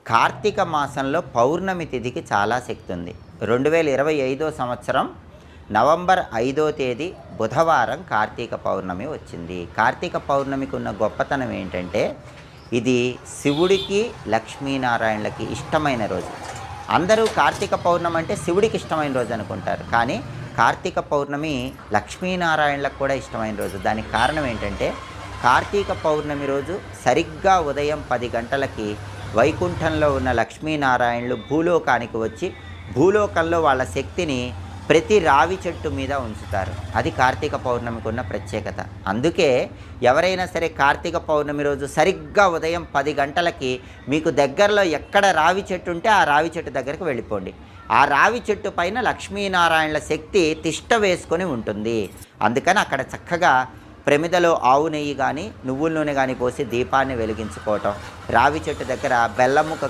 కార్తీక మాసంలో పౌర్ణమి తిథికి చాలా శక్తి ఉంది. 2025 సంవత్సరం నవంబర్ 5వ తేదీ బుధవారం కార్తీక పౌర్ణమి వచ్చింది. కార్తీక పౌర్ణమికి ఉన్న గొప్పతనం ఏంటంటే, ఇది శివుడికి లక్ష్మీనారాయణలకి ఇష్టమైన రోజు. అందరూ కార్తీక పౌర్ణమి అంటే శివుడికి ఇష్టమైన రోజు అనుకుంటారు, కానీ కార్తీక పౌర్ణమి లక్ష్మీనారాయణలకు కూడా ఇష్టమైన రోజు. దానికి కారణం ఏంటంటే, కార్తీక పౌర్ణమి రోజు సరిగ్గా ఉదయం 10 గంటలకి వైకుంఠంలో ఉన్న లక్ష్మీనారాయణలు భూలోకానికి వచ్చి భూలోకంలో వాళ్ళ శక్తిని ప్రతి రావి చెట్టు మీద ఉంచుతారు. అది కార్తీక పౌర్ణమికి ఉన్న ప్రత్యేకత. అందుకే ఎవరైనా సరే కార్తీక పౌర్ణమి రోజు సరిగ్గా ఉదయం 10 గంటలకి మీకు దగ్గరలో ఎక్కడ రావి చెట్టు ఉంటే ఆ రావి చెట్టు దగ్గరికి వెళ్ళిపోండి. ఆ రావి చెట్టు పైన లక్ష్మీనారాయణల శక్తి తిష్ట వేసుకొని ఉంటుంది. అందుకని అక్కడ చక్కగా ప్రమిదలో ఆవు నెయ్యి కానీ నువ్వుల నూనె కానీ పోసి దీపాన్ని వెలిగించుకోవటం, రావి చెట్టు దగ్గర బెల్లముక్క